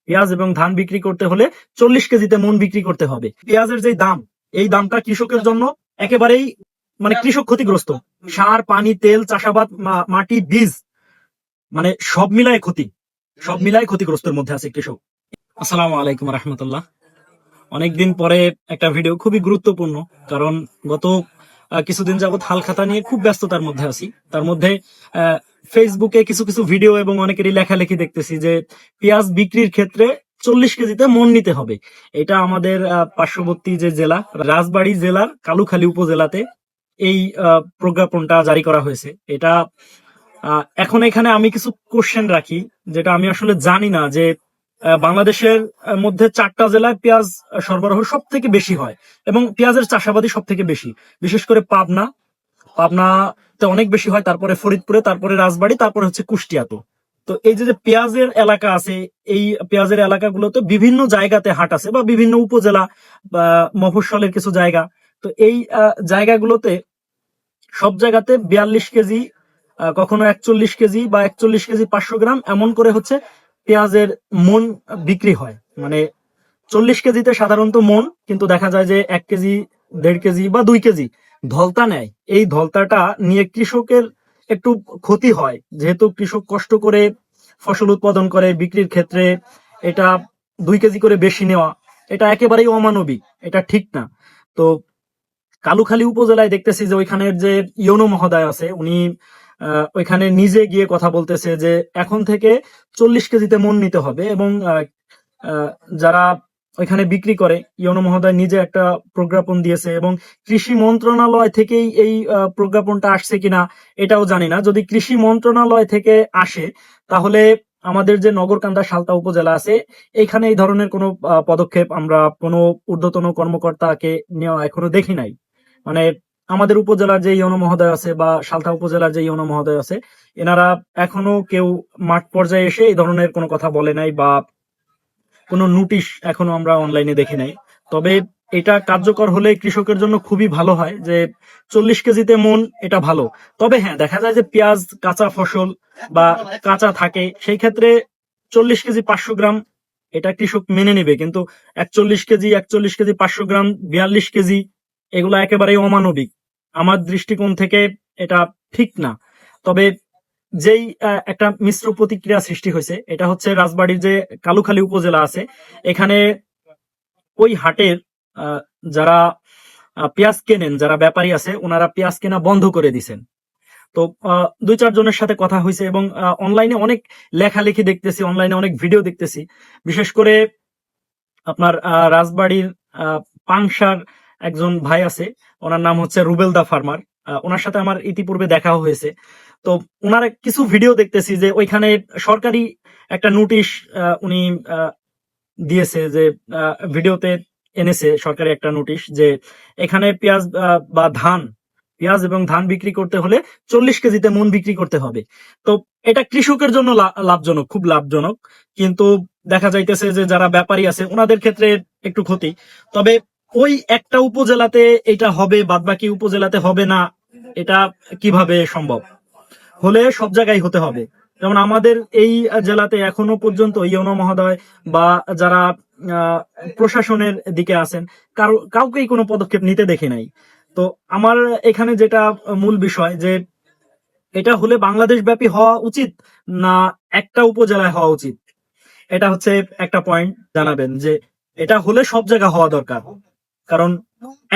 পেঁয়াজ এবং ধান বিক্রি করতে হলে 40 কেজিতে মন বিক্রি করতে হবে। পেঁয়াজের যে দাম, এই দামটা কৃষকের জন্য একেবারেই কৃষক ক্ষতিগ্রস্ত। সার, পানি, তেল, চাষাবাদ, মাটি, বীজ, সব মিলায় ক্ষতি, সব মিলায় ক্ষতিগ্রস্তের মধ্যে আছে কৃষক। আসসালামু আলাইকুম রহমতুল্লাহ। অনেকদিন পরে একটা ভিডিও, খুবই গুরুত্বপূর্ণ, কারণ গত কিছুদিন যাবত হালখাতা নিয়ে খুব ব্যস্ততার মধ্যে আছি। তার মধ্যে ফেসবুকে কিছু কিছু ভিডিও এবং অনেকেরই লেখালেখি দেখতেছি যে পেঁয়াজ বিক্রির ক্ষেত্রে 40 কেজিতে মন নিতে হবে। এটা আমাদের পার্শ্ববর্তী যে জেলা, রাজবাড়ী জেলার কালুখালী উপজেলাতে এই প্রজ্ঞাপনটা জারি করা হয়েছে। এটা এখন এখানে আমি কিছু কোশ্চেন রাখি, যেটা আমি আসলে জানি না যে বাংলাদেশের মধ্যে 4টা জেলায় পেঁয়াজ সরবরাহ সব থেকে বেশি হয় এবং পেঁয়াজের চাষাবাদই সব থেকে বেশি, বিশেষ করে পাবনাতে অনেক বেশি হয়, তারপরে ফরিদপুরে, তারপরে রাজবাড়ী, তারপরে হচ্ছে কুষ্টিয়াতে। তো এই যে পেঁয়াজের এলাকা আছে, এই পেঁয়াজের এলাকাগুলোতে বিভিন্ন জায়গাতে হাট আছে বা বিভিন্ন উপজেলা বা মফস্বলের কিছু জায়গা। তো এই জায়গাগুলোতে সব জায়গাতে 42 কেজি, কখনো 41 কেজি বা 41 কেজি 500 গ্রাম এমন করে হচ্ছে পেঁয়াজের মন বিক্রি হয়। 40 কেজিতে সাধারণত মন, কিন্তু দেখা যায় যে 1 কেজি, 1.5 কেজি বা 2 কেজি ধলতা নেয়। এই ধলতাটা নিয়ে কৃষকের একটু ক্ষতি হয়, যেহেতু কৃষক কষ্ট করে ফসল উৎপাদন করে, বিক্রির ক্ষেত্রে এটা 2 কেজি করে বেশি নেওয়া, এটা একেবারেই অমানবিক, এটা ঠিক না। তো কালুখালী উপজেলায় দেখতেছি যে ওইখানের যে ইউনো মহোদয় আছে, উনি ওইখানে নিজে গিয়ে কথা বলতেছে যে এখন থেকে 40 কেজিতে মন নিতে হবে এবং যারা ওইখানে বিক্রি করে, ইউনো মহোদয় নিজে একটা প্রজ্ঞাপন দিয়েছে এবং কৃষি মন্ত্রণালয় থেকেই এই প্রজ্ঞাপনটা আসছে কিনা এটাও জানি না। যদি কৃষি মন্ত্রণালয় থেকে আসে, তাহলে আমাদের যে নগরকান্দা সালতা উপজেলা আছে, এখানে এই ধরনের কোনো পদক্ষেপ আমরা কোনো ঊর্ধ্বতন কর্মকর্তাকে নেওয়া এখনো দেখি নাই। আমাদের উপজেলার যে ইউনো মহোদয় আছে বা সালথা উপজেলার যে ইউনো মহোদয় আছে, এনারা এখনো কেউ মাঠ পর্যায়ে এসে এই ধরনের কোনো কথা বলে নাই বা কোনো নোটিশ এখনো আমরা অনলাইনে দেখি নাই। তবে এটা কার্যকর হলে কৃষকের জন্য খুবই ভালো হয় যে 40 কেজিতে মন, এটা ভালো। তবে হ্যাঁ, দেখা যায় যে পেঁয়াজ কাঁচা ফসল বা কাঁচা থাকে, সেই ক্ষেত্রে 40 কেজি 500 গ্রাম এটা কৃষক মেনে নেবে, কিন্তু 41 কেজি, 41 কেজি 500 গ্রাম, 42 কেজি এগুলো একেবারেই অমানবিক। আমার দৃষ্টিকোণ থেকে এটা ঠিক না। তবে যেই একটা মিশ্র প্রতিক্রিয়া সৃষ্টি হয়েছে, এটা হচ্ছে রাজবাড়ির যে কালুখালী উপজেলা আছে, এখানে ওই হাটের যারা পেঁয়াজ কেনেন, যারা ব্যাপারী আছে, ওনারা পেঁয়াজ কেনা বন্ধ করে দিছেন। তো 2-4 জনের সাথে কথা হয়েছে এবং অনলাইনে অনেক লেখালেখি দেখতেছি, অনলাইনে অনেক ভিডিও দেখতেছি। বিশেষ করে আপনার রাজবাড়ির পাংশার একজন ভাই আছে, ওনার নাম হচ্ছে রুবেল দা ফার্মার। ওনার সাথে আমার ইতিপূর্বে দেখাও হয়েছে। তো ওনার কিছু ভিডিও দেখতেছি যে ওইখানে সরকারি একটা নোটিশ উনি দিয়েছে, যে ভিডিওতে এনেছে সরকারি একটা নোটিশ, যে এখানে পেঁয়াজ বা ধান, পেঁয়াজ এবং ধান বিক্রি করতে হলে 40 কেজিতে মন বিক্রি করতে হবে। তো এটা কৃষকের জন্য লাভজনক, খুব লাভজনক, কিন্তু দেখা যাইতেছে যে যারা ব্যাপারী আছে ওনাদের ক্ষেত্রে একটু ক্ষতি। তবে ওই একটা উপজেলাতে এটা হবে, বাদবাকি উপজেলাতে হবে না, এটা কিভাবে সম্ভব? হলে সব জায়গায় হতে হবে। যেমন আমাদের এই জেলাতে এখনো পর্যন্ত ইউনো মহোদয় বা যারা প্রশাসনের দিকে আছেন, কাউকেই কোনো পদক্ষেপ নিতে দেখি নাই। তো আমার এখানে যেটা মূল বিষয়, যে এটা হলে বাংলাদেশ ব্যাপী হওয়া উচিত না একটা উপজেলায় হওয়া উচিত, এটা হচ্ছে একটা পয়েন্ট জানাবেন, যে এটা হলে সব জায়গা হওয়া দরকার। কারণ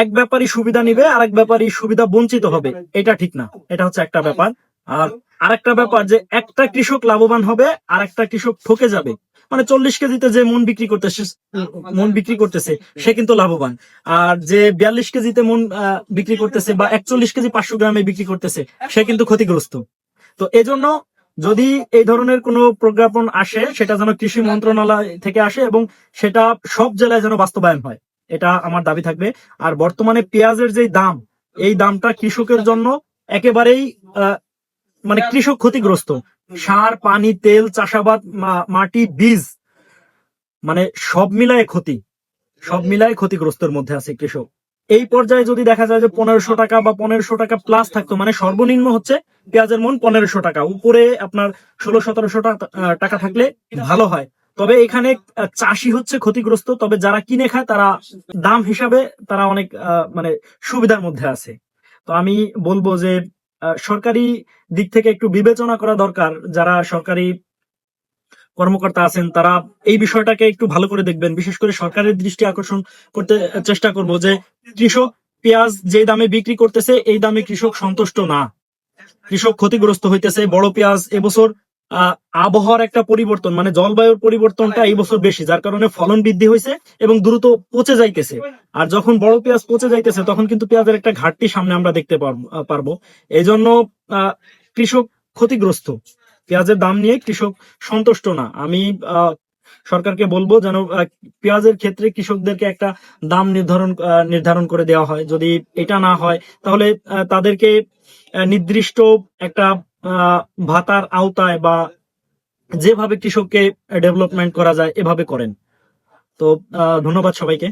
এক ব্যাপারই সুবিধা নিবে আর এক ব্যাপারই সুবিধা বঞ্চিত হবে, এটা ঠিক না। এটা হচ্ছে একটা ব্যাপার। আর আরেকটা ব্যাপার, যে একটা কৃষক লাভবান হবে আর একটা কৃষক ঠকে যাবে। 40 কেজিতে যে মন বিক্রি করতেছে সে কিন্তু লাভবান, আর যে 42 কেজিতে মন বিক্রি করতেছে বা 41 কেজি 500 গ্রামে বিক্রি করতেছে সে কিন্তু ক্ষতিগ্রস্ত। তো এজন্য যদি এই ধরনের কোনো প্রজ্ঞাপন আসে, সেটা যেন কৃষি মন্ত্রণালয় থেকে আসে এবং সেটা সব জেলায় যেন বাস্তবায়ন হয়, এটা আমার দাবি থাকবে। আর বর্তমানে পেঁয়াজের যে দাম, এই দামটা কৃষকের জন্য একেবারেই কৃষক ক্ষতিগ্রস্ত। সার, পানি, তেল, চাষাবাদ, মাটি, বীজ, সব মিলায় ক্ষতি, সব মিলায় ক্ষতিগ্রস্তের মধ্যে আছে কৃষক। এই পর্যায়ে যদি দেখা যায় যে 1500 টাকা বা 1500 টাকা প্লাস থাকতো, সর্বনিম্ন হচ্ছে পেঁয়াজের মন 1500 টাকা, উপরে আপনার 1600-1700 টাকা থাকলে ভালো হয়। তবে এখানে চাষি হচ্ছে ক্ষতিগ্রস্ত, তবে যারা কিনে খায় তারা দাম হিসাবে তারা অনেক মানে সুবিধার মধ্যে আছে। তো আমি বলবো যে সরকারি দিক থেকে একটু বিবেচনা করা দরকার। যারা সরকারি কর্মকর্তা আছেন তারা এই বিষয়টাকে একটু ভালো করে দেখবেন। বিশেষ করে সরকারের দৃষ্টি আকর্ষণ করতে চেষ্টা করব যে কৃষক পেঁয়াজ যে দামে বিক্রি করতেছে এই দামে কৃষক সন্তুষ্ট না, কৃষক ক্ষতিগ্রস্ত হইতেছে। বড় পেঁয়াজ এবছর আহ, আবহাওয়ার একটা পরিবর্তন, মানে জলবায়ুর পরিবর্তনটা এই বছর বেশি, যার কারণে ফলন বৃদ্ধি হয়েছে এবং দ্রুত পচে যাইতেছে। আর যখন বড় পেঁয়াজ পচে যাইতেছে তখন কিন্তু পেঁয়াজের একটা ঘাটতি সামনে আমরা দেখতে পারবো। এই জন্য কৃষক ক্ষতিগ্রস্ত, পেঁয়াজের দাম নিয়ে কৃষক সন্তুষ্ট না। আমি সরকারকে বলবো যেন পেঁয়াজের ক্ষেত্রে কৃষকদেরকে একটা দাম নির্ধারণ করে দেওয়া হয়। যদি এটা না হয় তাহলে তাদেরকে নির্দিষ্ট একটা আহ, ভাতার আওতায় বা যেভাবে কৃষককে ডেভেলপমেন্ট করা যায় এভাবে করেন। তো ধন্যবাদ সবাইকে।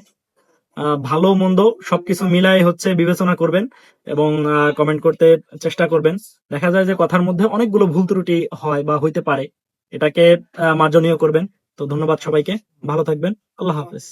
ভালো মন্দ সবকিছু মিলাই হচ্ছে বিবেচনা করবেন এবং কমেন্ট করতে চেষ্টা করবেন। দেখা যায় যে কথার মধ্যে অনেকগুলো ভুল ত্রুটি হয় বা হইতে পারে, এটাকে মার্জনীয় করবেন। তো ধন্যবাদ সবাইকে, ভালো থাকবেন, আল্লাহ হাফেজ।